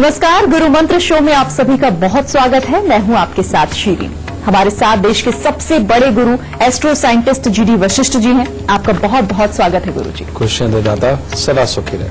नमस्कार, गुरु मंत्र शो में आप सभी का बहुत स्वागत है। मैं हूं आपके साथ शीरी। हमारे साथ देश के सबसे बड़े गुरु astro scientist GD Vashishtha ji हैं। आपका बहुत बहुत स्वागत है गुरु जी। क्वेश्चन दाता सदा सुखी रहे।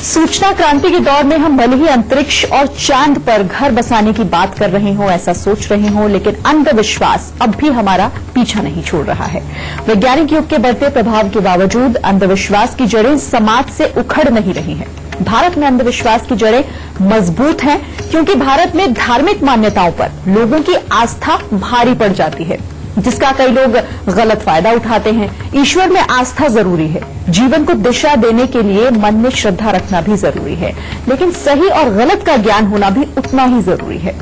सूचना क्रांति के दौर में हम भले ही अंतरिक्ष और चांद पर घर बसाने की बात कर रहे हो, ऐसा सोच रहे हो, लेकिन अंधविश्वास अब भी हमारा पीछा नहीं छोड़ रहा है। वैज्ञानिक युग के बढ़ते प्रभाव के बावजूद अंधविश्वास की जड़ें समाज से उखड़ नहीं रही हैं। भारत में अंधविश्वास की जड़ें मजबूत हैं क्योंकि भारत में धार्मिक मान्यताओं पर लोगों की आस्था भारी पड़ जाती है, जिसका कई लोग गलत फायदा उठाते हैं। ईश्वर में आस्था जरूरी है, जीवन को दिशा देने के लिए मन में श्रद्धा रखना भी जरूरी है, लेकिन सही और गलत का ज्ञान होना भी उतना ही जरूरी है।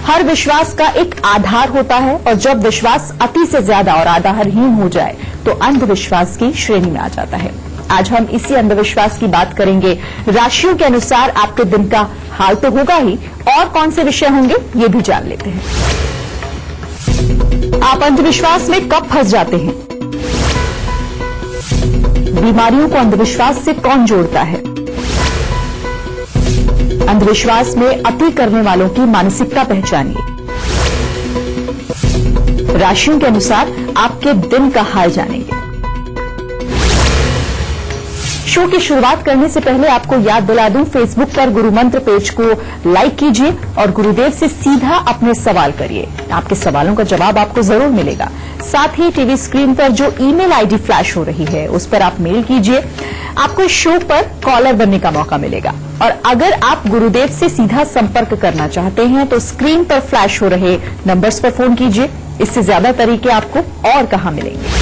हर विश्वास का एक आधार होता है और जब विश्वास अति से ज्यादा और आधारहीन हो जाए तो अंधविश्वास की श्रेणी में आ जाता है। आज हम इसी अंधविश्वास की बात करेंगे। राशियों के अनुसार आपके दिन का हाल तो होगा ही, और कौन से विषय होंगे ये भी जान लेते हैं। आप अंधविश्वास में कब फंस जाते हैं? बीमारियों को अंधविश्वास से कौन जोड़ता है? अंधविश्वास में अति करने वालों की मानसिकता पहचानिए। राशियों के अनुसार आपके दिन का हाल जानेंगे। शो की शुरुआत करने से पहले आपको याद दिला दूं, फेसबुक पर गुरु मंत्र पेज को लाइक कीजिए और गुरुदेव से सीधा अपने सवाल करिए। आपके सवालों का जवाब आपको जरूर मिलेगा। साथ ही टीवी स्क्रीन पर जो ईमेल आईडी फ्लैश हो रही है उस पर आप मेल कीजिए, आपको शो पर कॉलर बनने का मौका मिलेगा। और अगर आप गुरुदेव से सीधा संपर्क करना चाहते हैं तो स्क्रीन पर फ्लैश हो रहे नंबर्स पर फोन कीजिए। इससे ज्यादा तरीके आपको और कहां मिलेंगे।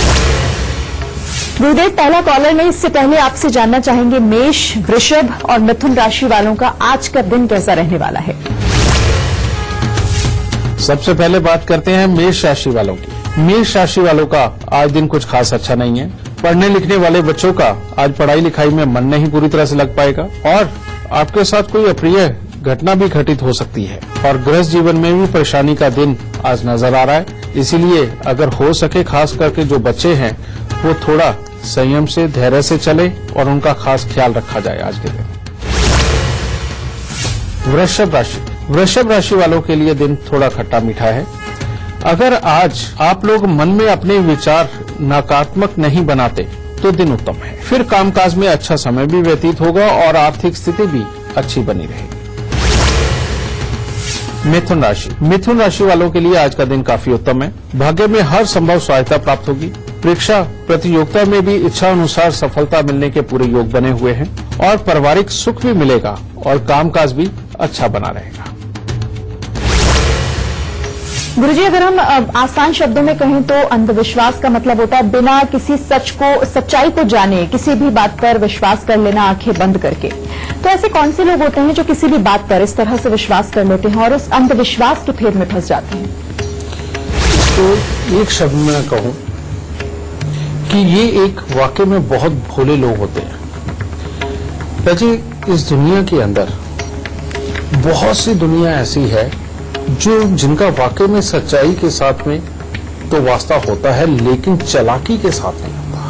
गुरुदेव, पहला कॉलर में इससे पहले आपसे जानना चाहेंगे मेष, वृषभ और मिथुन राशि वालों का आज का दिन कैसा रहने वाला है। सबसे पहले बात करते हैं मेष राशि वालों की। मेष राशि वालों का आज दिन कुछ खास अच्छा नहीं है। पढ़ने लिखने वाले बच्चों का आज पढ़ाई लिखाई में मन नहीं पूरी तरह से लग पाएगा और आपके साथ कोई अप्रिय घटना भी घटित हो सकती है और गृहस्थ जीवन में भी परेशानी का दिन आज नजर आ रहा है। इसीलिए अगर हो सके, खास करके जो बच्चे हैं वो थोड़ा संयम से, धैर्य से चले और उनका खास ख्याल रखा जाए आज के दिन। वृषभ राशि वालों के लिए दिन थोड़ा खट्टा मीठा है। अगर आज आप लोग मन में अपने विचार नकारात्मक नहीं बनाते तो दिन उत्तम है। फिर कामकाज में अच्छा समय भी व्यतीत होगा और आर्थिक स्थिति भी अच्छी बनी रहेगी। मिथुन राशि वालों के लिए आज का दिन काफी उत्तम है। भाग्य में हर संभव सहायता प्राप्त होगी। परीक्षा प्रतियोगिता में भी इच्छा अनुसार सफलता मिलने के पूरे योग बने हुए हैं और पारिवारिक सुख भी मिलेगा और कामकाज भी अच्छा बना रहेगा। गुरुजी, अगर हम आसान शब्दों में कहें तो अंधविश्वास का मतलब होता है बिना किसी सच्चाई को जाने किसी भी बात पर विश्वास कर लेना, आंखें बंद करके। तो ऐसे कौन से लोग होते हैं जो किसी भी बात पर इस तरह से विश्वास कर लेते हैं और उस अंधविश्वास के फेर में फंस जाते हैं? इसको एक शब्द में कहूं कि ये एक वाकई में बहुत भोले लोग होते हैं। वैसे इस दुनिया के अंदर बहुत सी दुनिया ऐसी है जिनका वाकई में सच्चाई के साथ में तो वास्ता होता है, लेकिन चालाकी के साथ नहीं होता।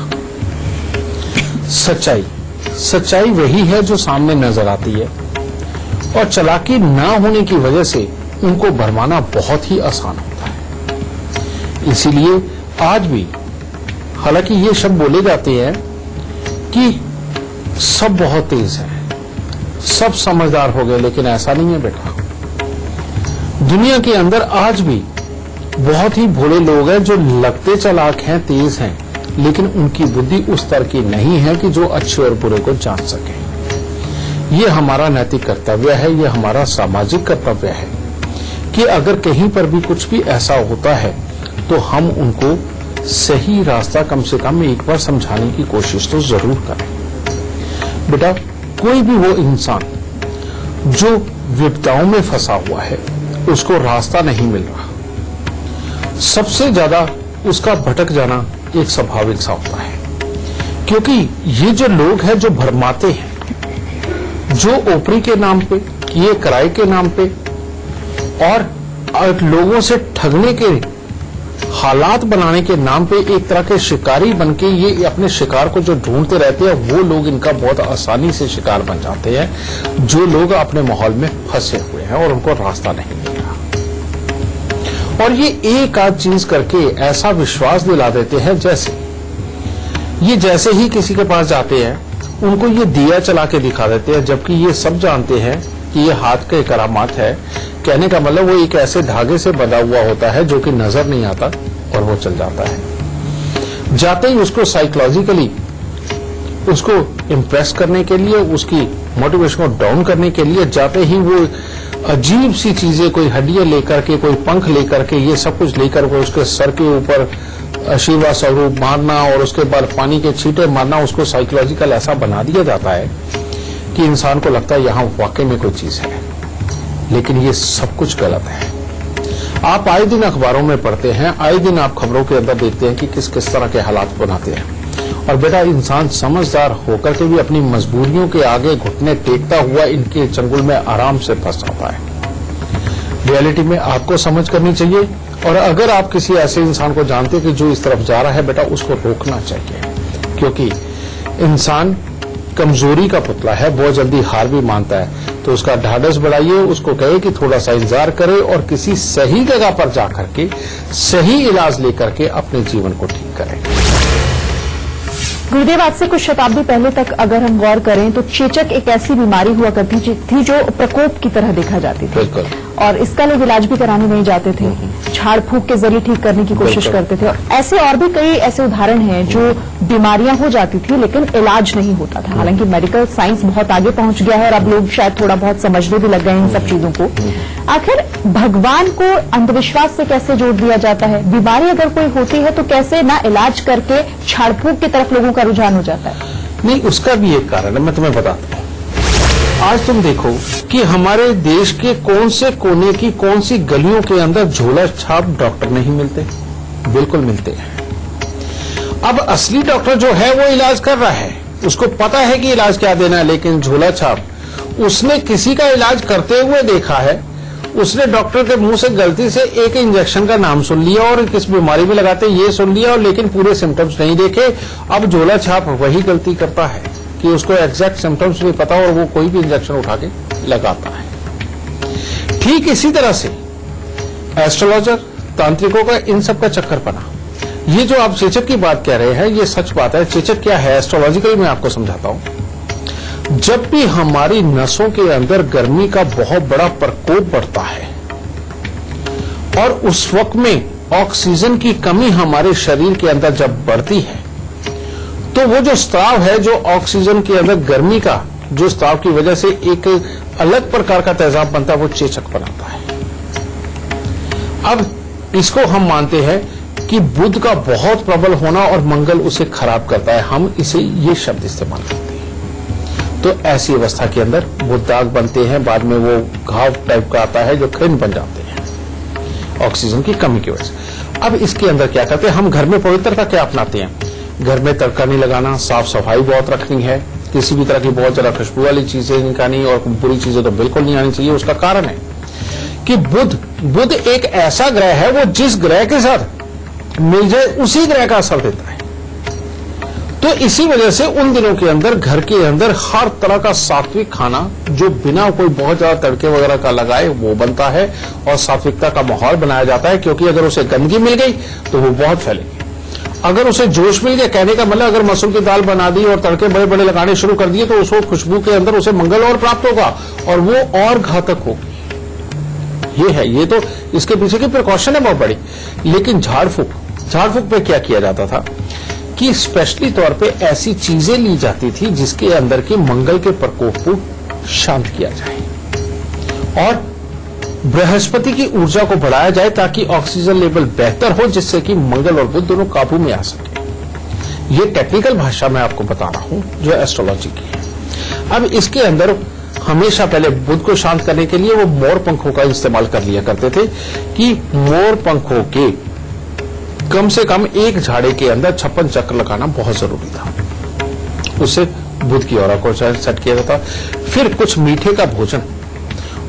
सच्चाई वही है जो सामने नजर आती है और चालाकी ना होने की वजह से उनको भरमाना बहुत ही आसान होता है। इसीलिए आज भी हालांकि ये शब्द बोले जाते हैं कि सब बहुत तेज हैं, सब समझदार हो गए, लेकिन ऐसा नहीं है बेटा। दुनिया के अंदर आज भी बहुत ही भोले लोग हैं जो लगते चालाक हैं, तेज हैं, लेकिन उनकी बुद्धि उस तरह की नहीं है कि जो अच्छे और बुरे को जान सके। ये हमारा नैतिक कर्तव्य है, ये हमारा सामाजिक कर्तव्य है कि अगर कहीं पर भी कुछ भी ऐसा होता है तो हम उनको सही रास्ता कम से कम एक बार समझाने की कोशिश तो जरूर करें। बेटा, कोई भी वो इंसान जो विपदाओं में फंसा हुआ है, उसको रास्ता नहीं मिल रहा, सबसे ज्यादा उसका भटक जाना एक स्वाभाविक सा होता है। क्योंकि ये जो लोग हैं जो भरमाते हैं, जो ओपरी के नाम पे, ये किराए के नाम पे और लोगों से ठगने के हालात बनाने के नाम पे एक तरह के शिकारी बनके ये अपने शिकार को जो ढूंढते रहते हैं, वो लोग इनका बहुत आसानी से शिकार बन जाते हैं, जो लोग अपने माहौल में फंसे हुए हैं और उनको रास्ता नहीं मिल रहा। और ये एक आध चीज करके ऐसा विश्वास दिला देते हैं, जैसे ही किसी के पास जाते हैं उनको ये दिया चला के दिखा देते हैं, जबकि ये सब जानते हैं कि ये हाथ के करामात है। कहने का मतलब वो एक ऐसे धागे से बंधा हुआ होता है जो कि नजर नहीं आता और वो चल जाता है। जाते ही उसको साइकोलॉजिकली उसको इम्प्रेस करने के लिए, उसकी मोटिवेशन को डाउन करने के लिए, जाते ही वो अजीब सी चीजें, कोई हड्डियां लेकर के, कोई पंख लेकर के, ये सब कुछ लेकर के उसके सर के ऊपर आशीर्वाद स्वरूप मारना और उसके बाद पानी के छींटे मारना, उसको साइकोलॉजिकल ऐसा बना दिया जाता है कि इंसान को लगता है यहां वाकई में कोई चीज है। लेकिन ये सब कुछ गलत है। आप आए दिन अखबारों में पढ़ते हैं, आए दिन आप खबरों के अंदर देखते हैं कि किस किस तरह के हालात बनाते हैं। और बेटा, इंसान समझदार होकर के भी अपनी मजबूरियों के आगे घुटने टेकता हुआ इनके चंगुल में आराम से फंस जाता है। रियलिटी में आपको समझ करनी चाहिए, और अगर आप किसी ऐसे इंसान को जानते हैं कि जो इस तरफ जा रहा है, बेटा उसको रोकना चाहिए, क्योंकि इंसान कमजोरी का पुतला है, बहुत जल्दी हार भी मानता है। तो उसका ढाढ़स बढ़ाइए, उसको कहे कि थोड़ा सा इंतजार करे और किसी सही जगह पर जाकर के सही इलाज लेकर के अपने जीवन को ठीक करे। गुरुदेव, आज से कुछ शताब्दी पहले तक अगर हम गौर करें तो चेचक एक ऐसी बीमारी हुआ करती थी जो प्रकोप की तरह देखा जाती थी, बिल्कुल, और इसका लोग इलाज भी कराने नहीं जाते थे, झाड़ फूक के जरिए ठीक करने की कोशिश करते थे। और ऐसे और भी कई ऐसे उदाहरण हैं जो बीमारियां हो जाती थी लेकिन इलाज नहीं होता था। हालांकि मेडिकल साइंस बहुत आगे पहुंच गया है और अब लोग शायद थोड़ा बहुत समझने भी लग गए हैं इन सब चीजों को। आखिर भगवान को अंधविश्वास से कैसे जोड़ दिया जाता है? बीमारी अगर कोई होती है तो कैसे ना इलाज करके झाड़ फूक की तरफ लोगों का रुझान हो जाता है? नहीं, उसका भी एक कारण है, मैं तुम्हें बताता हूं। आज तुम देखो कि हमारे देश के कौन से कोने की कौन सी गलियों के अंदर झोला छाप डॉक्टर नहीं मिलते? बिल्कुल मिलते हैं। अब असली डॉक्टर जो है वो इलाज कर रहा है, उसको पता है कि इलाज क्या देना है, लेकिन झोला छाप उसने किसी का इलाज करते हुए देखा है, उसने डॉक्टर के मुंह से गलती से एक इंजेक्शन का नाम सुन लिया और किस बीमारी में लगाते ये सुन लिया, और लेकिन पूरे सिम्टम्स नहीं देखे। अब झोला छाप वही गलती करता है कि उसको एग्जैक्ट सिम्टम्स नहीं पता और वो कोई भी इंजेक्शन उठा के लगाता है। ठीक इसी तरह से एस्ट्रोलॉजर, तांत्रिकों का इन सब का चक्कर बना। ये जो आप चेचक की बात कह रहे हैं, ये सच बात है। चेचक क्या है एस्ट्रोलॉजिकली मैं आपको समझाता हूं। जब भी हमारी नसों के अंदर गर्मी का बहुत बड़ा प्रकोप बढ़ता है और उस वक्त में ऑक्सीजन की कमी हमारे शरीर के अंदर जब बढ़ती है, तो वो जो स्त्राव है, जो ऑक्सीजन के अंदर गर्मी का जो स्त्राव की वजह से एक अलग प्रकार का तेजाब बनता है, वो चेचक बनाता है। अब इसको हम मानते हैं कि बुध का बहुत प्रबल होना और मंगल उसे खराब करता है, हम इसे ये शब्द इस्तेमाल करते हैं। तो ऐसी अवस्था के अंदर वो दाग बनते हैं, बाद में वो घाव टाइप का आता है जो खिन बन जाते हैं ऑक्सीजन की कमी की वजह से। अब इसके अंदर क्या करते हैं, हम घर में पवित्रता क्या अपनाते हैं? घर में तड़का नहीं लगाना, साफ सफाई बहुत रखनी है, किसी भी तरह की बहुत ज्यादा खुशबू वाली चीजें नहीं खानी और बुरी चीजें तो बिल्कुल नहीं आनी चाहिए। उसका कारण है कि बुध एक ऐसा ग्रह है, वो जिस ग्रह के साथ मिल जाए उसी ग्रह का असर देता है। तो इसी वजह से उन दिनों के अंदर घर के अंदर हर तरह का सात्विक खाना जो बिना कोई बहुत ज्यादा तड़के वगैरह का लगाए वो बनता है और सात्विकता का माहौल बनाया जाता है, क्योंकि अगर उसे गंदगी मिल गई तो वो बहुत फैलेगी। अगर उसे जोश मिल गया, कहने का मतलब अगर मसूर की दाल बना दी और तड़के बड़े बड़े लगाने शुरू कर दिए, तो उसको खुशबू के अंदर उसे मंगल और प्राप्त होगा और वो और घातक होगी। ये है, ये तो इसके पीछे की प्रिकॉशन है बहुत बड़ी। लेकिन झाड़ फूक पे क्या किया जाता था कि स्पेशली तौर पे ऐसी चीजें ली जाती थी जिसके अंदर के मंगल के प्रकोप को शांत किया जाए और बृहस्पति की ऊर्जा को बढ़ाया जाए, ताकि ऑक्सीजन लेवल बेहतर हो, जिससे कि मंगल और बुध दोनों काबू में आ सके। ये टेक्निकल भाषा मैं आपको बता रहा हूं जो एस्ट्रोलॉजी की है। अब इसके अंदर हमेशा पहले बुध को शांत करने के लिए वो मोर पंखों का इस्तेमाल कर लिया करते थे कि मोर पंखों के कम से कम एक झाड़े के अंदर 56 चक्र लगाना बहुत जरूरी था। उससे बुध की औरा को सेट किया जाता। फिर कुछ मीठे का भोजन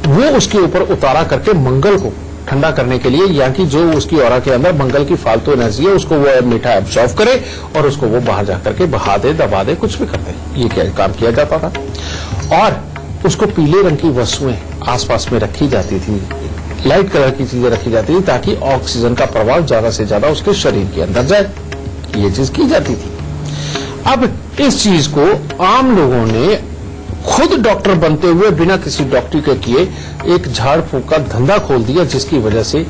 वो उसके ऊपर उतारा करके मंगल को ठंडा करने के लिए, या कि जो उसकी ऑरा के अंदर मंगल की फालतू एनर्जी है उसको वो मीठा एब्जॉर्व करे और उसको वो बाहर जाकर के बहा दे, दबा दे, कुछ भी कर दे। ये क्या काम किया जाता था। और उसको पीले रंग की वस्तुएं आसपास में रखी जाती थी, लाइट कलर की चीजें रखी जाती थी, ताकि ऑक्सीजन का प्रभाव ज्यादा से ज्यादा उसके शरीर के अंदर जाए। ये चीज की जाती थी। अब इस चीज को आम लोगों ने खुद डॉक्टर बनते हुए बिना किसी डॉक्टरी के किए एक झाड़ फूक का धंधा खोल दिया, जिसकी वजह से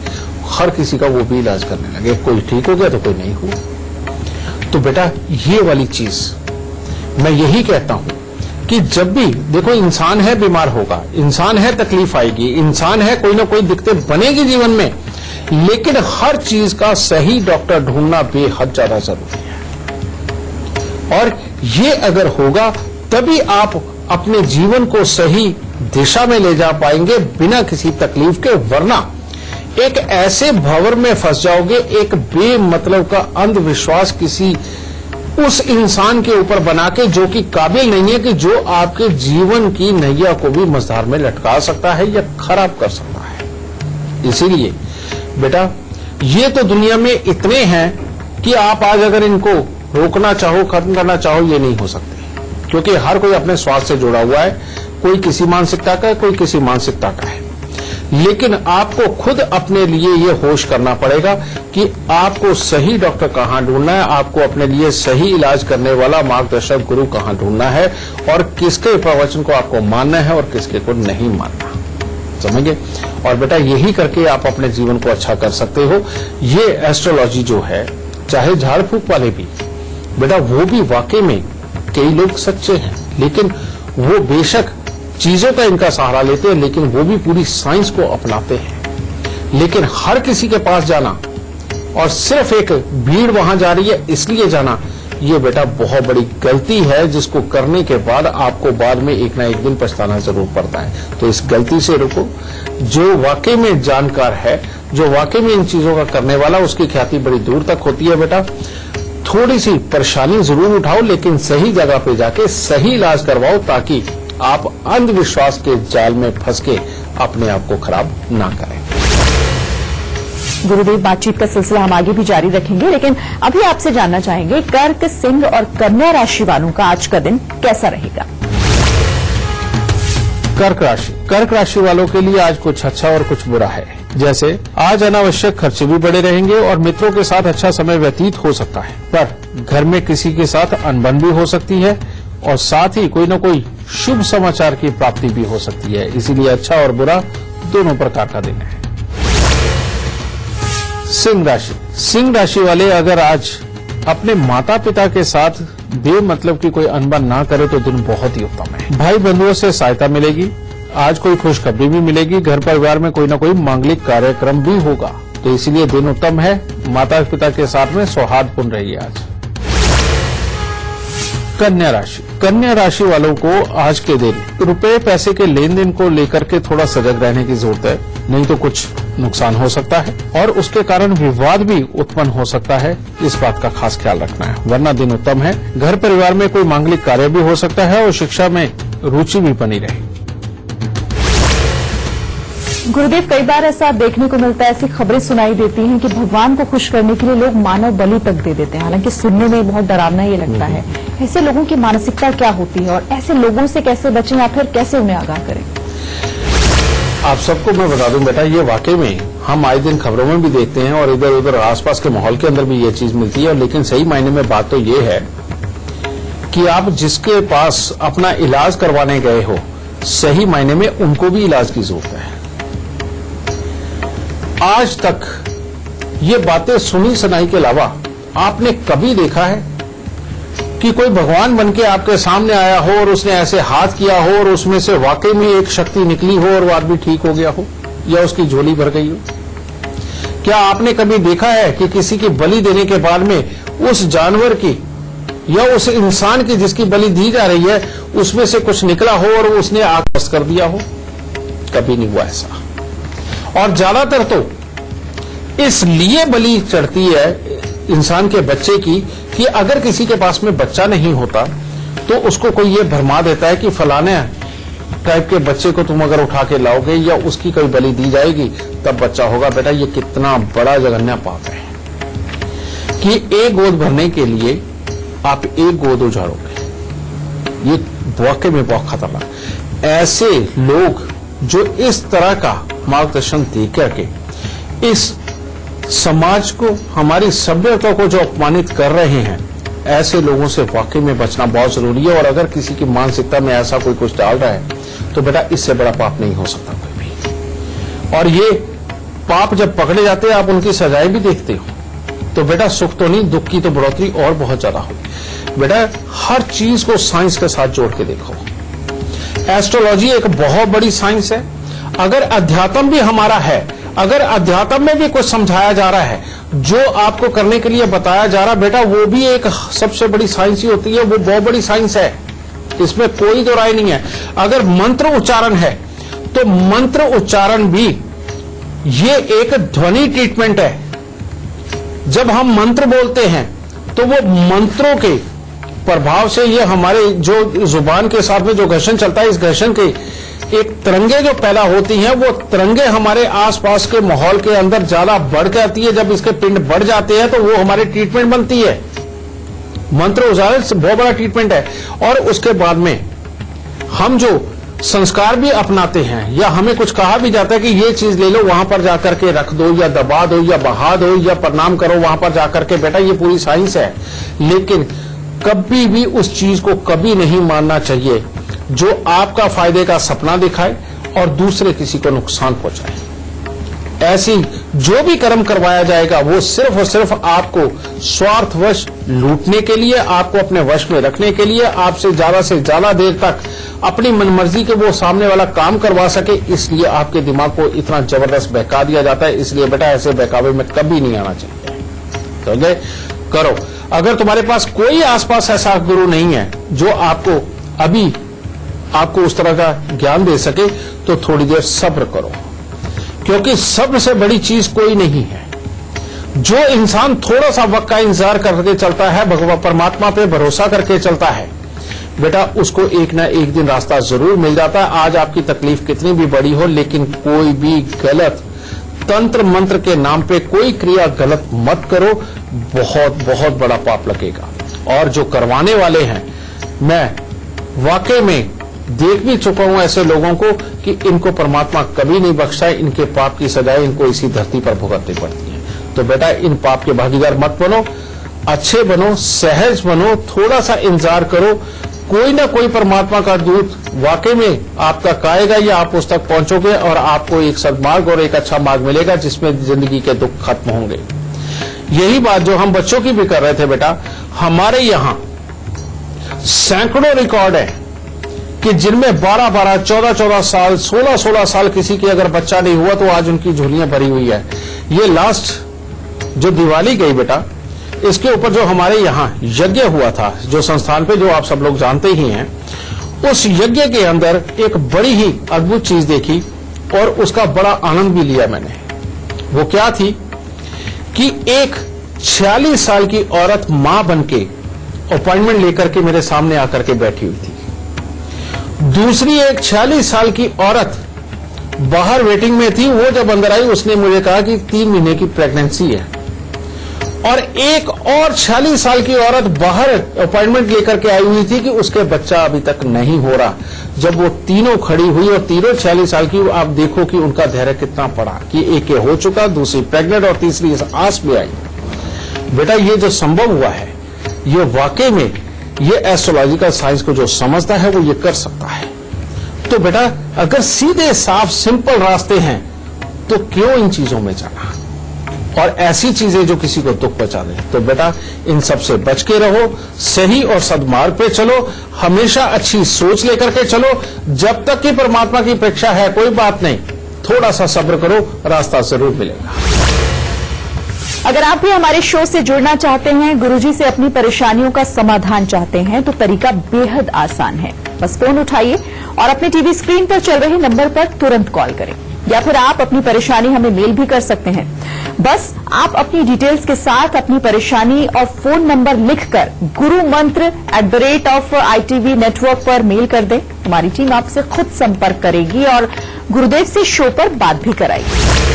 हर किसी का वो भी इलाज करने लगे। कोई ठीक हो गया तो कोई नहीं हुआ। तो बेटा ये वाली चीज मैं यही कहता हूं कि जब भी देखो, इंसान है, बीमार होगा, इंसान है, तकलीफ आएगी, इंसान है, कोई ना कोई दिक्कतें बनेगी जीवन में, लेकिन हर चीज का सही डॉक्टर ढूंढना बेहद ज्यादा जरूरी है। और ये अगर होगा तभी आप अपने जीवन को सही दिशा में ले जा पाएंगे बिना किसी तकलीफ के, वरना एक ऐसे भंवर में फंस जाओगे, एक बेमतलब का अंधविश्वास किसी उस इंसान के ऊपर बना के जो कि काबिल नहीं है, कि जो आपके जीवन की नैया को भी मझधार में लटका सकता है या खराब कर सकता है। इसीलिए बेटा ये तो दुनिया में इतने हैं कि आप आज अगर इनको रोकना चाहो, खत्म करना चाहो, ये नहीं हो सकते, क्योंकि हर कोई अपने स्वास्थ्य से जुड़ा हुआ है। कोई किसी मानसिकता का है, कोई किसी मानसिकता का है। लेकिन आपको खुद अपने लिए ये होश करना पड़ेगा कि आपको सही डॉक्टर कहां ढूंढना है, आपको अपने लिए सही इलाज करने वाला मार्गदर्शक गुरु कहां ढूंढना है, और किसके प्रवचन को आपको मानना है और किसके को नहीं मानना। समझे? और बेटा यही करके आप अपने जीवन को अच्छा कर सकते हो। ये एस्ट्रोलॉजी जो है, चाहे झाड़ फूक वाले भी, बेटा वो भी वाकई में कई लोग सच्चे हैं, लेकिन वो बेशक चीजों का इनका सहारा लेते हैं, लेकिन वो भी पूरी साइंस को अपनाते हैं। लेकिन हर किसी के पास जाना और सिर्फ एक भीड़ वहां जा रही है इसलिए जाना, ये बेटा बहुत बड़ी गलती है, जिसको करने के बाद आपको बाद में एक ना एक दिन पछताना जरूर पड़ता है। तो इस गलती से रुको। जो वाकई में जानकार है, जो वाकई में इन चीजों का करने वाला, उसकी ख्याति बड़ी दूर तक होती है। बेटा थोड़ी सी परेशानी जरूर उठाओ, लेकिन सही जगह पे जाके सही इलाज करवाओ, ताकि आप अंधविश्वास के जाल में फंस के अपने आप को खराब ना करें। गुरुदेव, बातचीत का सिलसिला हम आगे भी जारी रखेंगे, लेकिन अभी आपसे जानना चाहेंगे कर्क, सिंह और कन्या राशि वालों का आज का दिन कैसा रहेगा। कर्क राशि वालों के लिए आज कुछ अच्छा और कुछ बुरा है। जैसे आज अनावश्यक खर्चे भी बढ़े रहेंगे और मित्रों के साथ अच्छा समय व्यतीत हो सकता है, पर घर में किसी के साथ अनबन भी हो सकती है, और साथ ही कोई न कोई शुभ समाचार की प्राप्ति भी हो सकती है। इसीलिए अच्छा और बुरा दोनों प्रकार का दिन है। सिंह राशि वाले अगर आज अपने माता पिता के साथ बेमतलब की कोई अनबन ना करे तो दिन बहुत ही उत्तम है। भाई बंधुओं से सहायता मिलेगी, आज कोई खुशखबरी भी मिलेगी, घर परिवार में कोई न कोई मांगलिक कार्यक्रम भी होगा, तो इसीलिए दिन उत्तम है। माता पिता के साथ में सौहार्दपूर्ण रहिए आज। कन्या राशि वालों को आज के दिन रुपए पैसे के लेन देन को लेकर के थोड़ा सजग रहने की जरूरत है, नहीं तो कुछ नुकसान हो सकता है और उसके कारण विवाद भी उत्पन्न हो सकता है। इस बात का खास ख्याल रखना है, वरना दिन उत्तम है। घर परिवार में कोई मांगलिक कार्य भी हो सकता है और शिक्षा में रुचि भी बनी रहे। गुरुदेव, कई बार ऐसा देखने को मिलता है, ऐसी खबरें सुनाई देती हैं कि भगवान को खुश करने के लिए लोग मानव बलि तक दे देते हैं। हालांकि सुनने में बहुत डरावना ये लगता है। ऐसे लोगों की मानसिकता क्या होती है और ऐसे लोगों से कैसे बचें या फिर कैसे उन्हें आगाह करें? आप सबको मैं बता दूं बेटा, ये वाकई में हम आए दिन खबरों में भी देखते हैं और इधर उधर आसपास के माहौल के अंदर भी ये चीज मिलती है। लेकिन सही मायने में बात तो ये है कि आप जिसके पास अपना इलाज करवाने गए हो, सही मायने में उनको भी इलाज की जरूरत है। आज तक ये बातें सुनी सुनाई के अलावा आपने कभी देखा है कि कोई भगवान बनके आपके सामने आया हो और उसने ऐसे हाथ किया हो और उसमें से वाकई में एक शक्ति निकली हो और वो आदमी ठीक हो गया हो या उसकी झोली भर गई हो? क्या आपने कभी देखा है कि किसी की बलि देने के बाद में उस जानवर की या उस इंसान की जिसकी बलि दी जा रही है उसमें से कुछ निकला हो और उसने आग बस्त कर दिया हो? कभी नहीं हुआ ऐसा। और ज्यादातर तो इसलिए बलि चढ़ती है इंसान के बच्चे की कि अगर किसी के पास में बच्चा नहीं होता तो उसको कोई ये भरमा देता है कि फलाने टाइप के बच्चे को तुम अगर उठा के लाओगे या उसकी कोई बलि दी जाएगी तब बच्चा होगा। बेटा ये कितना बड़ा जघन्य पाप है कि एक गोद भरने के लिए आप एक गोद उजाड़ोगे। ये वाकई में बहुत खतरनाक। ऐसे लोग जो इस तरह का मार्गदर्शन दे करके इस समाज को, हमारी सभ्यता को जो अपमानित कर रहे हैं, ऐसे लोगों से वाकई में बचना बहुत जरूरी है। और अगर किसी की मानसिकता में ऐसा कोई कुछ डाल रहा है तो बेटा इससे बड़ा पाप नहीं हो सकता कोई भी। और ये पाप जब पकड़े जाते हैं आप उनकी सजाएं भी देखते हो तो बेटा सुख तो नहीं, दुख की तो बढ़ोतरी और बहुत ज्यादा होगी। बेटा हर चीज को साइंस के साथ जोड़ के देखो। एस्ट्रोलॉजी एक बहुत बड़ी साइंस है। अगर अध्यात्म भी हमारा है, अगर अध्यात्म में भी कुछ समझाया जा रहा है, जो आपको करने के लिए बताया जा रहा है, बेटा वो भी एक सबसे बड़ी साइंस ही होती है। वो बहुत बड़ी साइंस है, इसमें कोई दो राय नहीं है। अगर मंत्र उच्चारण है तो मंत्र उच्चारण भी ये एक ध्वनि ट्रीटमेंट है। जब हम मंत्र बोलते हैं तो वो मंत्रों के प्रभाव से ये हमारे जो जुबान के साथ में जो घर्षण चलता है, इस घर्षण के एक तरंगे जो पैदा होती हैं, वो तरंगे हमारे आसपास के माहौल के अंदर ज्यादा बढ़ जाती है। जब इसके पिंड बढ़ जाते हैं तो वो हमारी ट्रीटमेंट बनती है। मंत्र उच्चारण से बहुत बड़ा ट्रीटमेंट है। और उसके बाद में हम जो संस्कार भी अपनाते हैं या हमें कुछ कहा भी जाता है कि ये चीज ले लो, वहां पर जाकर के रख दो या दबा दो या बहा दो या प्रणाम करो वहां पर जाकर के, बेटा ये पूरी साइंस है। लेकिन कभी भी उस चीज को कभी नहीं मानना चाहिए जो आपका फायदे का सपना दिखाए और दूसरे किसी को नुकसान पहुंचाए। ऐसी जो भी कर्म करवाया जाएगा वो सिर्फ और सिर्फ आपको स्वार्थवश लूटने के लिए, आपको अपने वश में रखने के लिए, आपसे ज्यादा देर तक अपनी मनमर्जी के वो सामने वाला काम करवा सके, इसलिए आपके दिमाग को इतना जबरदस्त बहका दिया जाता है। इसलिए बेटा ऐसे बहकावे में कभी नहीं आना चाहिए। समझे? करो। अगर तुम्हारे पास कोई आसपास ऐसा गुरु नहीं है जो आपको उस तरह का ज्ञान दे सके तो थोड़ी देर सब्र करो, क्योंकि सब्र से बड़ी चीज कोई नहीं है। जो इंसान थोड़ा सा वक्त का इंतजार करके चलता है, भगवान परमात्मा पे भरोसा करके चलता है, बेटा उसको एक ना एक दिन रास्ता जरूर मिल जाता है। आज आपकी तकलीफ कितनी भी बड़ी हो, लेकिन कोई भी गलत तंत्र मंत्र के नाम पे कोई क्रिया गलत मत करो, बहुत बहुत बड़ा पाप लगेगा। और जो करवाने वाले हैं, मैं वाकई में देख भी चुका हूं ऐसे लोगों को कि इनको परमात्मा कभी नहीं बख्शा है। इनके पाप की सजाएं इनको इसी धरती पर भुगतनी पड़ती है। तो बेटा इन पाप के भागीदार मत बनो, अच्छे बनो, सहज बनो, थोड़ा सा इंतजार करो। कोई ना कोई परमात्मा का दूत वाकई में आप तक आएगा या आप उस तक पहुंचोगे और आपको एक सद्मार्ग और एक अच्छा मार्ग मिलेगा जिसमें जिंदगी के दुख खत्म होंगे। यही बात जो हम बच्चों की भी कर रहे थे बेटा, हमारे यहां सैकड़ों रिकॉर्ड है कि जिनमें 12-12, 14-14 साल, 16-16 साल किसी की अगर बच्चा नहीं हुआ तो आज उनकी झोलियां भरी हुई है। ये लास्ट जो दिवाली गई बेटा, इसके ऊपर जो हमारे यहां यज्ञ हुआ था, जो संस्थान पे, जो आप सब लोग जानते ही हैं, उस यज्ञ के अंदर एक बड़ी ही अद्भुत चीज देखी और उसका बड़ा आनंद भी लिया मैंने। वो क्या थी कि एक 46 साल की औरत मां बनके अपॉइंटमेंट लेकर के मेरे सामने आकर के बैठी हुई थी। दूसरी एक 46 साल की औरत बाहर वेटिंग में थी। वो जब अंदर आई उसने मुझे कहा कि 3 महीने की प्रेगनेंसी है। और एक और 46 साल की औरत बाहर अपॉइंटमेंट लेकर के आई हुई थी कि उसके बच्चा अभी तक नहीं हो रहा। जब वो तीनों खड़ी हुई और तीनों 46 साल की, आप देखो कि उनका धैर्य कितना पड़ा कि एक के हो चुका, दूसरी प्रेग्नेंट और तीसरी आस में आई। बेटा ये जो संभव हुआ है, ये वाकई में ये एस्ट्रोलॉजिकल साइंस को जो समझता है वो ये कर सकता है। तो बेटा अगर सीधे साफ सिंपल रास्ते हैं तो क्यों इन चीजों में जाना, और ऐसी चीजें जो किसी को दुख पहुंचा दें। तो बेटा इन सब से बच के रहो, सही और सद्मार्ग पे चलो, हमेशा अच्छी सोच लेकर के चलो। जब तक कि परमात्मा की परीक्षा है कोई बात नहीं, थोड़ा सा सब्र करो, रास्ता जरूर मिलेगा। अगर आप भी हमारे शो से जुड़ना चाहते हैं, गुरुजी से अपनी परेशानियों का समाधान चाहते हैं, तो तरीका बेहद आसान है। बस फोन उठाइए और अपने टीवी स्क्रीन पर चल रहे नंबर पर तुरंत कॉल करें, या फिर आप अपनी परेशानी हमें मेल भी कर सकते हैं। बस आप अपनी डिटेल्स के साथ अपनी परेशानी और फोन नंबर लिखकर gurumantra@itv network पर मेल कर दें। हमारी टीम आपसे खुद संपर्क करेगी और गुरुदेव से शो पर बात भी कराएगी।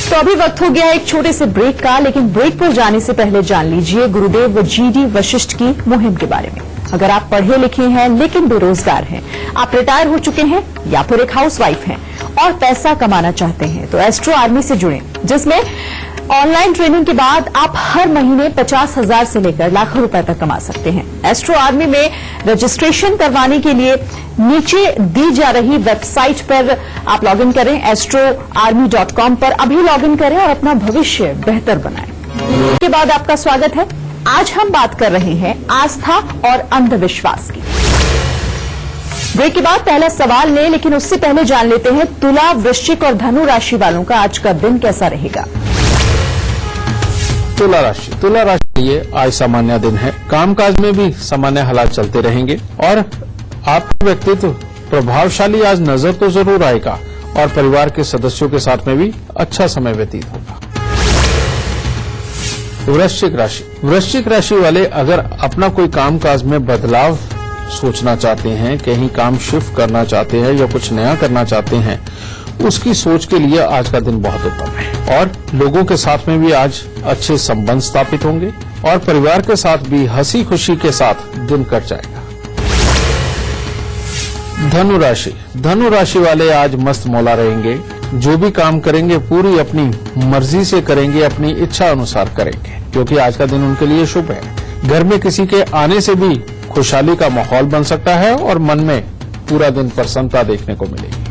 तो अभी वक्त हो गया एक छोटे से ब्रेक का, लेकिन ब्रेक पर जाने से पहले जान लीजिए गुरुदेव GD वशिष्ठ की मुहिम के बारे में। अगर आप पढ़े लिखे हैं लेकिन बेरोजगार हैं, आप रिटायर हो चुके हैं या फिर एक हाउसवाइफ हैं और पैसा कमाना चाहते हैं, तो एस्ट्रो आर्मी से जुड़ें, जिसमें ऑनलाइन ट्रेनिंग के बाद आप हर महीने 50,000 से लेकर लाखों रुपए तक कमा सकते हैं। एस्ट्रो आर्मी में रजिस्ट्रेशन करवाने के लिए नीचे दी जा रही वेबसाइट पर आप लॉगिन करें, astroarmy.com पर अभी लॉगिन करें और अपना भविष्य बेहतर बनाएं। इसके बाद आपका स्वागत है। आज हम बात कर रहे हैं आस्था और अंधविश्वास की। ब्रेक के बाद पहला सवाल लें, लेकिन उससे पहले जान लेते हैं तुला, वृश्चिक और धनु राशि वालों का आज का दिन कैसा रहेगा। तुला राशि के लिए आज सामान्य दिन है। कामकाज में भी सामान्य हालात चलते रहेंगे और आपका व्यक्तित्व प्रभावशाली आज नजर तो जरूर आएगा और परिवार के सदस्यों के साथ में भी अच्छा समय व्यतीत होगा। वृश्चिक राशि वाले अगर अपना कोई कामकाज में बदलाव सोचना चाहते हैं, कहीं काम शिफ्ट करना चाहते हैं या कुछ नया करना चाहते हैं, उसकी सोच के लिए आज का दिन बहुत उत्तम है और लोगों के साथ में भी आज अच्छे संबंध स्थापित होंगे और परिवार के साथ भी हंसी खुशी के साथ दिन कट जाएगा। धनु राशि वाले आज मस्त मौला रहेंगे। जो भी काम करेंगे पूरी अपनी मर्जी से करेंगे, अपनी इच्छा अनुसार करेंगे, क्योंकि आज का दिन उनके लिए शुभ है। घर में किसी के आने से भी खुशहाली का माहौल बन सकता है और मन में पूरा दिन प्रसन्नता देखने को मिलेगी।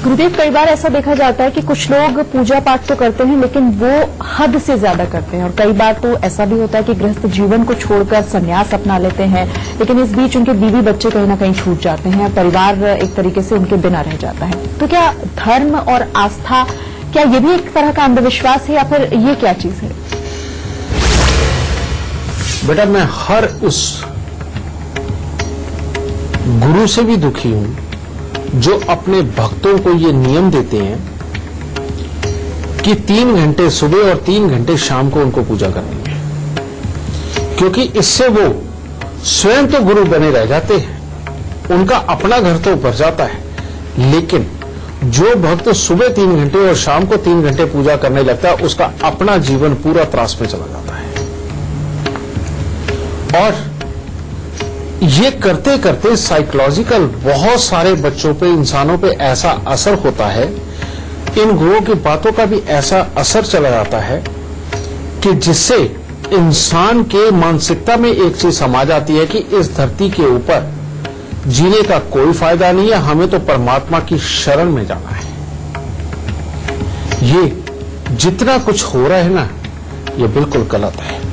गुरुदेव, कई बार ऐसा देखा जाता है कि कुछ लोग पूजा पाठ तो करते हैं लेकिन वो हद से ज्यादा करते हैं, और कई बार तो ऐसा भी होता है कि गृहस्थ जीवन को छोड़कर संन्यास अपना लेते हैं, लेकिन इस बीच उनके बीवी बच्चे कहीं ना कहीं छूट जाते हैं, परिवार एक तरीके से उनके बिना रह जाता है। तो क्या धर्म और आस्था, क्या ये भी एक तरह का अंधविश्वास है या फिर ये क्या चीज है? बेटा, मैं हर उस गुरु से भी दुखी हूं जो अपने भक्तों को ये नियम देते हैं कि 3 घंटे सुबह और 3 घंटे शाम को उनको पूजा करनी है, क्योंकि इससे वो स्वयं तो गुरु बने रह जाते हैं, उनका अपना घर तो ऊपर जाता है, लेकिन जो भक्त सुबह 3 घंटे और शाम को 3 घंटे पूजा करने लगता है, उसका अपना जीवन पूरा त्रास में चला जाता है। और ये करते करते साइकोलॉजिकल बहुत सारे बच्चों पे, इंसानों पे ऐसा असर होता है, इन गुरुओं की बातों का भी ऐसा असर चला जाता है कि जिससे इंसान के मानसिकता में एक चीज समा जाती है कि इस धरती के ऊपर जीने का कोई फायदा नहीं है, हमें तो परमात्मा की शरण में जाना है। ये जितना कुछ हो रहा है ना, ये बिल्कुल गलत है।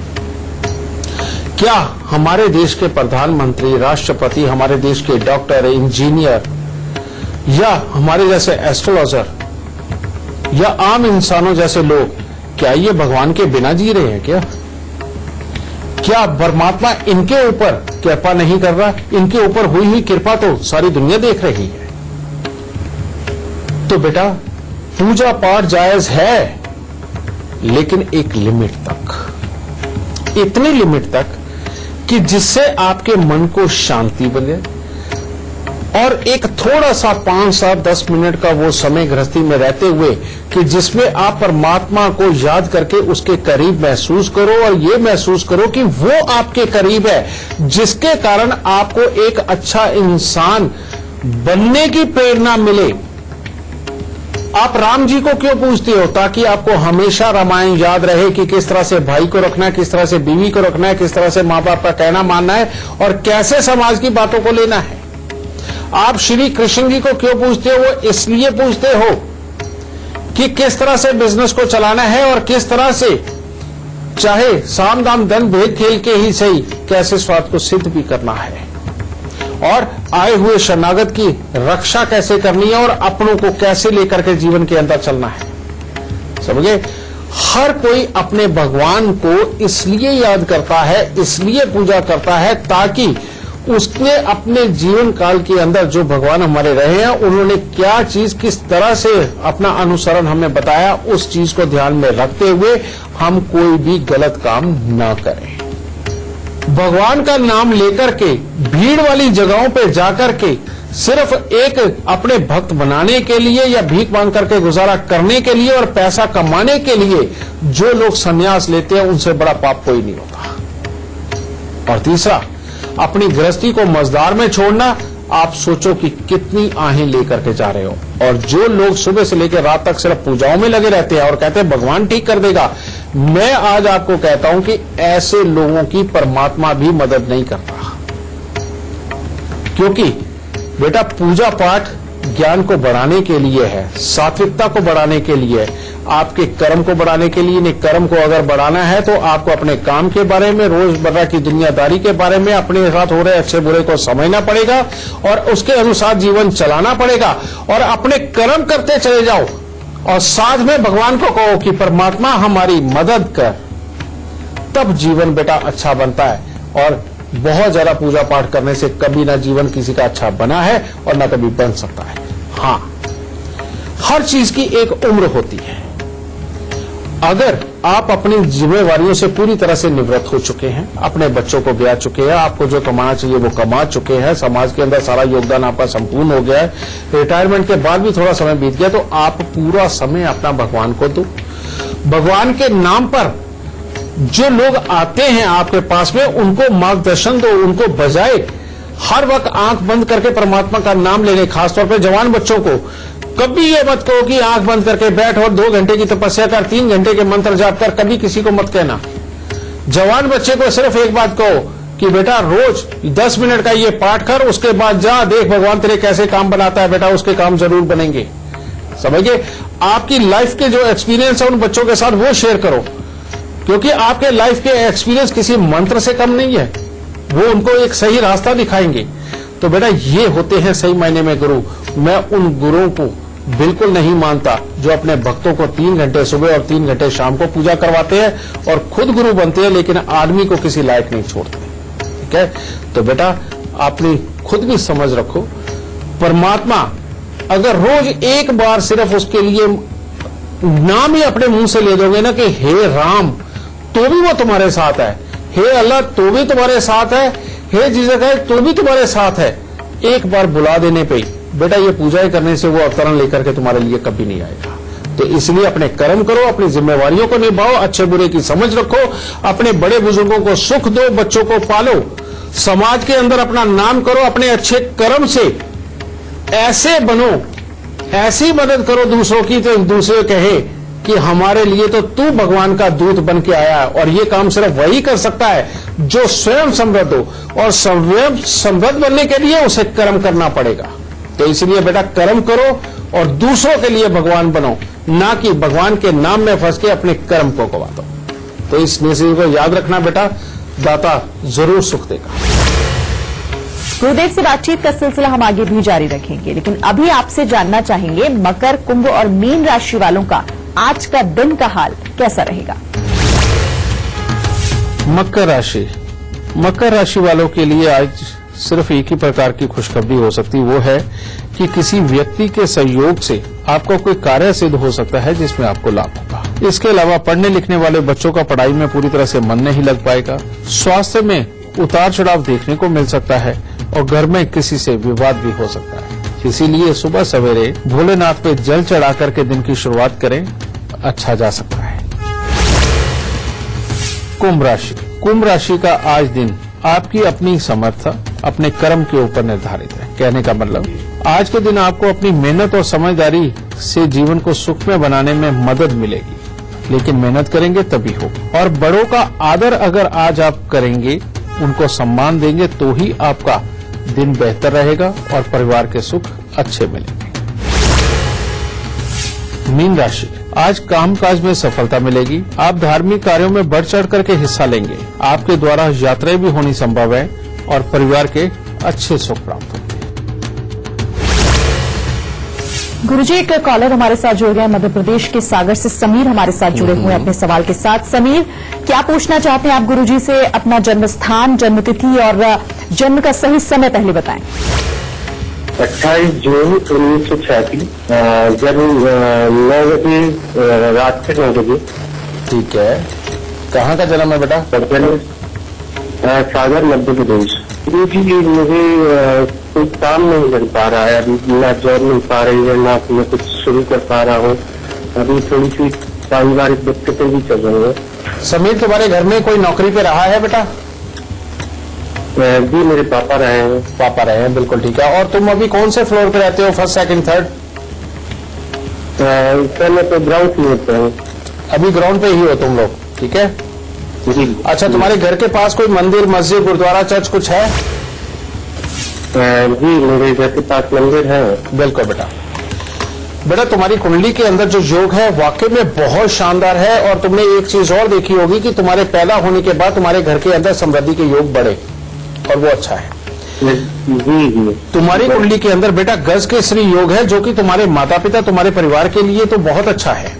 क्या हमारे देश के प्रधानमंत्री, राष्ट्रपति, हमारे देश के डॉक्टर, इंजीनियर या हमारे जैसे एस्ट्रोलॉजर या आम इंसानों जैसे लोग, क्या ये भगवान के बिना जी रहे हैं? क्या परमात्मा इनके ऊपर कृपा नहीं कर रहा? इनके ऊपर हुई ही कृपा तो सारी दुनिया देख रही है। तो बेटा, पूजा पाठ जायज है, लेकिन एक लिमिट तक, इतनी लिमिट तक कि जिससे आपके मन को शांति बने और एक थोड़ा सा 5 से 10 मिनट का वो समय गृहस्थी में रहते हुए कि जिसमें आप परमात्मा को याद करके उसके करीब महसूस करो और ये महसूस करो कि वो आपके करीब है, जिसके कारण आपको एक अच्छा इंसान बनने की प्रेरणा मिले। आप राम जी को क्यों पूछते हो? ताकि आपको हमेशा रामायण याद रहे कि किस तरह से भाई को रखना है, किस तरह से बीवी को रखना है, किस तरह से मां बाप का कहना मानना है और कैसे समाज की बातों को लेना है। आप श्री कृष्ण जी को क्यों पूछते हो? वो इसलिए पूछते हो कि किस तरह से बिजनेस को चलाना है और किस तरह से चाहे साम दाम दंड भेद खेल के ही सही कैसे स्वार्थ को सिद्ध भी करना है और आए हुए शरणागत की रक्षा कैसे करनी है और अपनों को कैसे लेकर के जीवन के अंदर चलना है। समझे? हर कोई अपने भगवान को इसलिए याद करता है, इसलिए पूजा करता है, ताकि उसने अपने जीवन काल के अंदर जो भगवान हमारे रहे हैं, उन्होंने क्या चीज किस तरह से अपना अनुसरण हमें बताया, उस चीज को ध्यान में रखते हुए हम कोई भी गलत काम ना करें। भगवान का नाम लेकर के भीड़ वाली जगहों पे जाकर के सिर्फ एक अपने भक्त बनाने के लिए या भीख मांग करके गुजारा करने के लिए और पैसा कमाने के लिए जो लोग संन्यास लेते हैं उनसे बड़ा पाप कोई नहीं होता। और तीसरा, अपनी गृहस्थी को मजदार में छोड़ना। आप सोचो कि कितनी आहें लेकर के जा रहे हो। और जो लोग सुबह से लेकर रात तक सिर्फ पूजाओं में लगे रहते हैं और कहते हैं भगवान ठीक कर देगा, मैं आज आपको कहता हूं कि ऐसे लोगों की परमात्मा भी मदद नहीं करता। क्योंकि बेटा पूजा पाठ ज्ञान को बढ़ाने के लिए है, सात्विकता को बढ़ाने के लिए है, आपके कर्म को बढ़ाने के लिए नहीं। कर्म को अगर बढ़ाना है तो आपको अपने काम के बारे में, रोजमर्रा की दुनियादारी के बारे में, अपने साथ हो रहे अच्छे बुरे को समझना पड़ेगा और उसके अनुसार जीवन चलाना पड़ेगा और अपने कर्म करते चले जाओ और साथ में भगवान को कहो कि परमात्मा हमारी मदद कर। तब जीवन बेटा अच्छा बनता है। और बहुत ज्यादा पूजा पाठ करने से कभी ना जीवन किसी का अच्छा बना है और ना कभी बन सकता है। हाँ, हर चीज की एक उम्र होती है। अगर आप अपनी जिम्मेवारियों से पूरी तरह से निवृत्त हो चुके हैं, अपने बच्चों को ब्याह चुके हैं, आपको जो कमाना चाहिए वो कमा चुके हैं, समाज के अंदर सारा योगदान आपका संपूर्ण हो गया है, रिटायरमेंट के बाद भी थोड़ा समय बीत गया, तो आप पूरा समय अपना भगवान को दो। भगवान के नाम पर जो लोग आते हैं आपके पास में उनको मार्गदर्शन दो, उनको बजाय हर वक्त आंख बंद करके परमात्मा का नाम लेने, खासतौर पर जवान बच्चों को कभी ये मत कहो कि आंख बंद करके बैठ और 2 घंटे की तपस्या कर, 3 घंटे के मंत्र जाप कर, कभी किसी को मत कहना। जवान बच्चे को सिर्फ एक बात कहो कि बेटा रोज 10 मिनट का ये पाठ कर, उसके बाद जा देख भगवान तेरे कैसे काम बनाता है, बेटा उसके काम जरूर बनेंगे। समझिए, आपकी लाइफ के जो एक्सपीरियंस है उन बच्चों के साथ वो शेयर करो, क्योंकि आपके लाइफ के एक्सपीरियंस किसी मंत्र से कम नहीं है, वो उनको एक सही रास्ता दिखाएंगे। तो बेटा ये होते हैं सही मायने में गुरु। मैं उन गुरुओं को बिल्कुल नहीं मानता जो अपने भक्तों को 3 घंटे सुबह और 3 घंटे शाम को पूजा करवाते हैं और खुद गुरु बनते हैं लेकिन आदमी को किसी लायक नहीं छोड़ते। ठीक है, तो बेटा अपनी खुद भी समझ रखो, परमात्मा अगर रोज एक बार सिर्फ उसके लिए नाम ही अपने मुंह से ले दोगे ना कि हे राम, तो भी वो तुम्हारे साथ है, हे अल्लाह तो भी तुम्हारे साथ है, हे जीसस है तो भी तुम्हारे साथ है, एक बार बुला देने पे बेटा ये पूजाएं करने से वो अवतरण लेकर के तुम्हारे लिए कभी नहीं आएगा। तो इसलिए अपने कर्म करो, अपनी जिम्मेवारियों को निभाओ, अच्छे बुरे की समझ रखो, अपने बड़े बुजुर्गों को सुख दो, बच्चों को पालो, समाज के अंदर अपना नाम करो, अपने अच्छे कर्म से ऐसे बनो, ऐसी मदद करो दूसरों की तो दूसरे कहे कि हमारे लिए तो तू भगवान का दूत बन के आया है। और ये काम सिर्फ वही कर सकता है जो स्वयं समृद्ध हो, और स्वयं समृद्ध बनने के लिए उसे कर्म करना पड़ेगा। तो इसलिए बेटा कर्म करो और दूसरों के लिए भगवान बनो, ना कि भगवान के नाम में फंस के अपने कर्म को गवा दो। तो इस मैसेज को याद रखना बेटा, दाता जरूर सुख देगा। गुरुदेव से बातचीत का सिलसिला हम आगे भी जारी रखेंगे, लेकिन अभी आपसे जानना चाहेंगे मकर, कुंभ और मीन राशि वालों का आज का दिन का हाल कैसा रहेगा। मकर राशि वालों के लिए आज सिर्फ एक ही प्रकार की खुशखबरी हो सकती, वो है कि किसी व्यक्ति के सहयोग से आपका कोई कार्य सिद्ध हो सकता है जिसमें आपको लाभ होगा। इसके अलावा पढ़ने लिखने वाले बच्चों का पढ़ाई में पूरी तरह से मन नहीं लग पाएगा। स्वास्थ्य में उतार चढ़ाव देखने को मिल सकता है और घर में किसी से विवाद भी हो सकता है। इसीलिए सुबह सवेरे भोलेनाथ पे जल चढ़ा करके दिन की शुरुआत करें, अच्छा जा सकता है। कुंभ राशि का आज दिन आपकी अपनी समर्थ अपने कर्म के ऊपर निर्धारित है। कहने का मतलब आज के दिन आपको अपनी मेहनत और समझदारी से जीवन को सुखमय बनाने में मदद मिलेगी, लेकिन मेहनत करेंगे तभी होगा। और बड़ों का आदर अगर आज आप करेंगे, उनको सम्मान देंगे, तो ही आपका दिन बेहतर रहेगा और परिवार के सुख अच्छे मिलेंगे। मीन राशि, आज कामकाज में सफलता miलेगी। आप धार्मिक कार्यों में बढ़ चढ़ करके हिस्सा लेंगे। आपके द्वारा यात्राएं भी होनी संभव है और परिवार के अच्छे सुख प्राप्त होंगे। गुरुजी, एक कॉलर हमारे साथ जुड़ गए मध्य प्रदेश के सागर से। समीर हमारे साथ जुड़े हुए हैं अपने सवाल के साथ। समीर, क्या पूछना चाहते हैं आप गुरुजी से? अपना जन्म स्थान, जन्मतिथि और जन्म का सही समय पहले बताएं। 28 जून 1986, जन्म 9 बजे, रात के 9 बजे। ठीक है, कहाँ का जन्म है बेटा? सागर मध्य प्रदेश। जी मुझे कोई काम नहीं कर पा रहा है, अभी ना जॉब मिल पा रही है, ना मैं कुछ शुरू कर पा रहा हूँ। अभी थोड़ी सी पारिवारिक दिक्कतें भी चल रही है। समीर, तुम्हारे घर में कोई नौकरी पे रहा है बेटा? जी मेरे पापा रहे हैं। पापा रहे हैं, बिल्कुल ठीक है। और तुम अभी कौन से फ्लोर पे रहते हो, फर्स्ट, सेकंड, थर्ड? सर मैं तो ग्राउंड फ्लोर पे हूँ। अभी ग्राउंड पे ही हो तुम लोग, ठीक है। जी। अच्छा, तुम्हारे घर के पास कोई मंदिर, मस्जिद, गुरुद्वारा, चर्च कुछ है? जी मेरे घर के पास मंदिर है। बिल्कुल बेटा। बेटा, तुम्हारी कुंडली के अंदर जो योग है वाकई में बहुत शानदार है। और तुमने एक चीज और देखी होगी कि तुम्हारे पैदा होने के बाद तुम्हारे घर के अंदर समृद्धि के योग बढ़े, और वो अच्छा है। जी। तुम्हारी कुंडली के अंदर बेटा गज के श्री योग है, जो कि तुम्हारे माता पिता, तुम्हारे परिवार के लिए तो बहुत अच्छा है।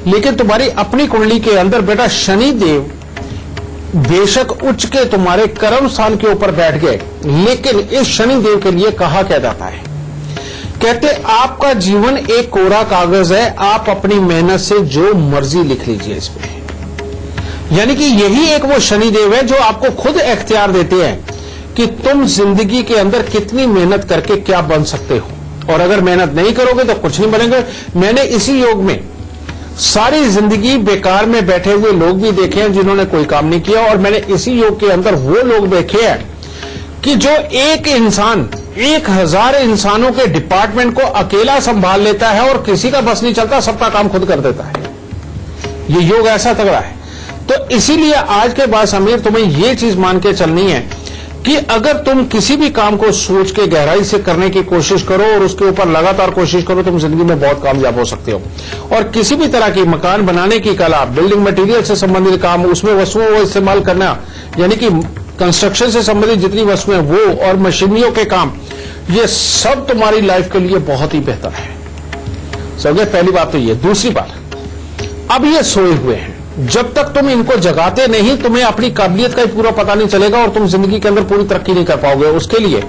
लेकिन तुम्हारी अपनी कुंडली के अंदर बेटा शनि देव बेशक उच्च के तुम्हारे कर्म स्थान के ऊपर बैठ गए, लेकिन इस शनि देव के लिए कहा क्या जाता है, कहते आपका जीवन एक कोरा कागज है, आप अपनी मेहनत से जो मर्जी लिख लीजिए इसमें। यानी कि यही एक वो शनि देव है जो आपको खुद इख्तियार देते हैं कि तुम जिंदगी के अंदर कितनी मेहनत करके क्या बन सकते हो, और अगर मेहनत नहीं करोगे तो कुछ नहीं बनेंगे। मैंने इसी योग में सारी जिंदगी बेकार में बैठे हुए लोग भी देखे हैं जिन्होंने कोई काम नहीं किया, और मैंने इसी योग के अंदर वो लोग देखे हैं कि जो एक इंसान 1000 इंसानों के डिपार्टमेंट को अकेला संभाल लेता है और किसी का बस नहीं चलता, सबका काम खुद कर देता है। ये योग ऐसा तगड़ा है। तो इसीलिए आज के बाद समीर तुम्हें ये चीज मान के चलनी है कि अगर तुम किसी भी काम को सोच के गहराई से करने की कोशिश करो और उसके ऊपर लगातार कोशिश करो, तुम जिंदगी में बहुत कामयाब हो सकते हो। और किसी भी तरह की मकान बनाने की कला, बिल्डिंग मटेरियल से संबंधित काम, उसमें वस्तुओं को इस्तेमाल करना, यानी कि कंस्ट्रक्शन से संबंधित जितनी वस्तुएं वो, और मशीनरियों के काम, ये सब तुम्हारी लाइफ के लिए बहुत ही बेहतर है। समझे? पहली बात तो ये। दूसरी बात, अब ये सोए हुए हैं, जब तक तुम इनको जगाते नहीं तुम्हें अपनी काबिलियत का ही पूरा पता नहीं चलेगा और तुम जिंदगी के अंदर पूरी तरक्की नहीं कर पाओगे। उसके लिए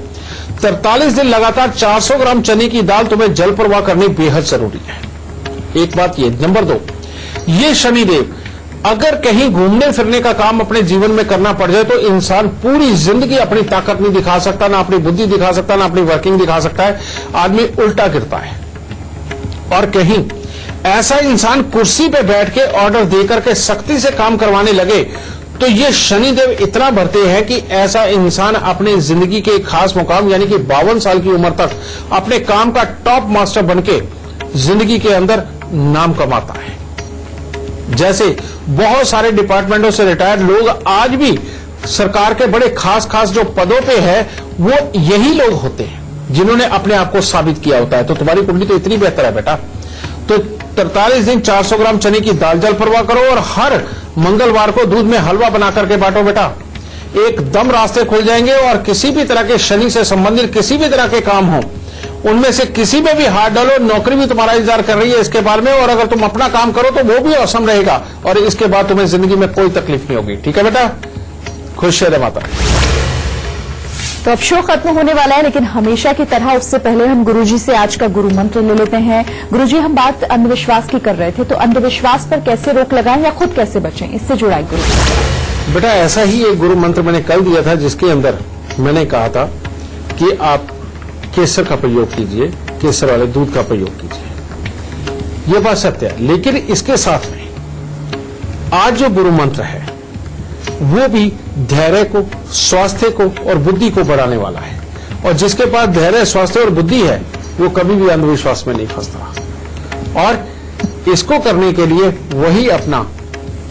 43 दिन लगातार 400 ग्राम चने की दाल तुम्हें जल प्रवाह करनी बेहद जरूरी है। एक बात ये। नंबर 2, ये शनिदेव अगर कहीं घूमने फिरने का काम अपने जीवन में करना पड़ जाए तो इंसान पूरी जिंदगी अपनी ताकत नहीं दिखा सकता, ना अपनी बुद्धि दिखा सकता, ना अपनी वर्किंग दिखा सकता है। आदमी उल्टा गिरता है। और कहीं ऐसा इंसान कुर्सी पे बैठ के ऑर्डर देकर के सख्ती से काम करवाने लगे तो ये शनिदेव इतना भरते हैं कि ऐसा इंसान अपने जिंदगी के एक खास मुकाम यानी कि 52 साल की उम्र तक अपने काम का टॉप मास्टर बनके जिंदगी के अंदर नाम कमाता है। जैसे बहुत सारे डिपार्टमेंटों से रिटायर्ड लोग आज भी सरकार के बड़े खास खास जो पदों पे है वो यही लोग होते हैं जिन्होंने अपने आप को साबित किया होता है। तो तुम्हारी कुंडली तो इतनी बेहतर है बेटा। तो 43 दिन 400 ग्राम चने की दाल जल प्रवाह करो और हर मंगलवार को दूध में हलवा बना करके बांटो बेटा। एकदम रास्ते खुल जाएंगे और किसी भी तरह के शनि से संबंधित किसी भी तरह के काम हो उनमें से किसी में भी हाथ डालो, नौकरी भी तुम्हारा इंतजार कर रही है इसके बारे में, और अगर तुम अपना काम करो तो वो भी औसम रहेगा और इसके बाद तुम्हें जिंदगी में कोई तकलीफ नहीं होगी। ठीक है बेटा? खुश रहे माता। तो अब शो खत्म होने वाला है, लेकिन हमेशा की तरह उससे पहले हम गुरुजी से आज का गुरु मंत्र ले लेते हैं। गुरुजी, हम बात अंधविश्वास की कर रहे थे, तो अंधविश्वास पर कैसे रोक लगाएं या खुद कैसे बचें, इससे जुड़ा एक गुरु। बेटा ऐसा ही एक गुरु मंत्र मैंने कल दिया था जिसके अंदर मैंने कहा था कि आप केसर का प्रयोग कीजिए, केसर वाले दूध का प्रयोग कीजिए। यह बात सत्य है, लेकिन इसके साथ में आज जो गुरु मंत्र है वो भी धैर्य को, स्वास्थ्य को और बुद्धि को बढ़ाने वाला है। और जिसके पास धैर्य, स्वास्थ्य और बुद्धि है वो कभी भी अंधविश्वास में नहीं फंसता। और इसको करने के लिए वही अपना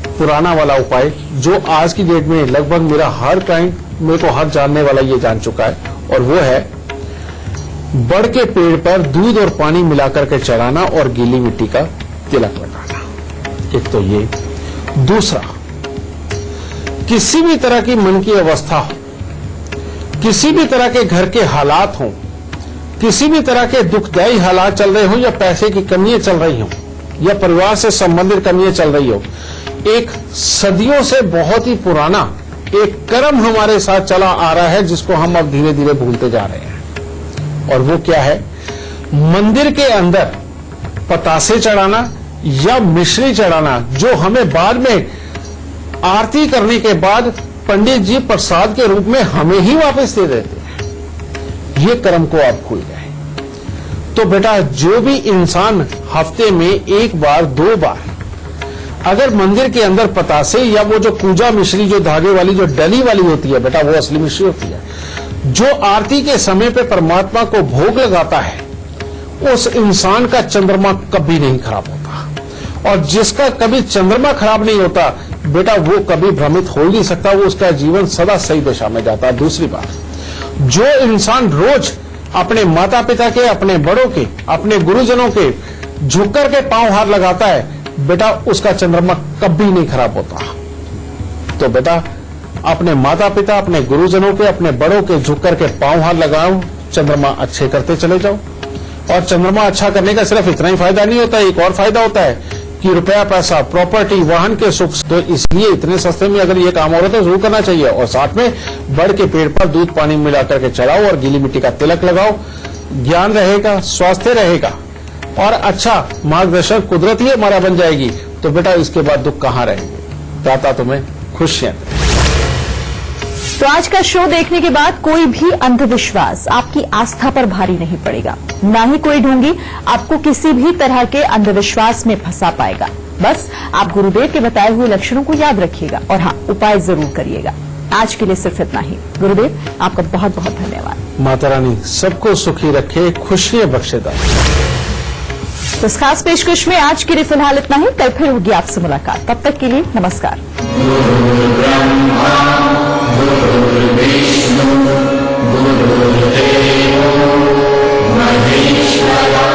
पुराना वाला उपाय जो आज की डेट में लगभग मेरा हर क्लाइंट, मेरे को हर जानने वाला ये जान चुका है, और वो है बड़ के पेड़ पर दूध और पानी मिलाकर के चढ़ाना और गीली मिट्टी का तिलक लगाना। एक तो ये। दूसरा, किसी भी तरह की मन की अवस्था हो, किसी भी तरह के घर के हालात हों, किसी भी तरह के दुखदायी हालात चल रहे हो, या पैसे की कमियां चल रही हो, या परिवार से संबंधित कमियां चल रही हो, एक सदियों से बहुत ही पुराना एक कर्म हमारे साथ चला आ रहा है जिसको हम अब धीरे धीरे भूलते जा रहे हैं। और वो क्या है? मंदिर के अंदर पतासे चढ़ाना या मिश्री चढ़ाना, जो हमें बाद में आरती करने के बाद पंडित जी प्रसाद के रूप में हमें ही वापस दे देते हैं। ये कर्म को आप भूल गए। तो बेटा, जो भी इंसान हफ्ते में एक बार 2 बार अगर मंदिर के अंदर पतासे या वो जो पूजा मिश्री जो धागे वाली जो डली वाली होती है बेटा, वो असली मिश्री होती है, जो आरती के समय पे परमात्मा को भोग लगाता है, उस इंसान का चंद्रमा कभी नहीं खराब होता। और जिसका कभी चंद्रमा खराब नहीं होता बेटा, वो कभी भ्रमित हो ही नहीं सकता, वो उसका जीवन सदा सही दिशा में जाता है। दूसरी बात, जो इंसान रोज अपने माता पिता के, अपने बड़ों के, अपने गुरुजनों के झुक कर के पांव हाथ लगाता है बेटा, उसका चंद्रमा कभी नहीं खराब होता। तो बेटा, अपने माता पिता, अपने गुरुजनों के, अपने बड़ों के झुक करके पांव हाथ लगाओ, चंद्रमा अच्छे करते चले जाओ। और चंद्रमा अच्छा करने का सिर्फ इतना ही फायदा नहीं होता, एक और फायदा होता है कि रुपया, पैसा, प्रॉपर्टी, वाहन के सुख। तो इसलिए इतने सस्ते में अगर ये काम हो रहा है तो जरूर करना चाहिए। और साथ में बड़ के पेड़ पर दूध पानी मिला करके चढ़ाओ और गीली मिट्टी का तिलक लगाओ। ज्ञान रहेगा, स्वास्थ्य रहेगा और अच्छा मार्गदर्शन कुदरत ही हमारा बन जाएगी। तो बेटा, इसके बाद दुख कहां रहेंगे। दाता तुम्हें खुशियां। तो आज का शो देखने के बाद कोई भी अंधविश्वास आपकी आस्था पर भारी नहीं पड़ेगा, ना ही कोई ढोंगी आपको किसी भी तरह के अंधविश्वास में फंसा पाएगा। बस आप गुरुदेव के बताए हुए लक्षणों को याद रखिएगा और हाँ, उपाय जरूर करिएगा। आज के लिए सिर्फ इतना ही। गुरुदेव, आपका बहुत बहुत धन्यवाद। माता रानी सबको सुखी रखे, खुशियां बख्शेदा। तो इस खास पेशकश में आज के लिए फिलहाल इतना ही। कल फिर होगी आपसे मुलाकात। तब तक के लिए नमस्कार। विष्णु गुरुदेवो महेश्वरः।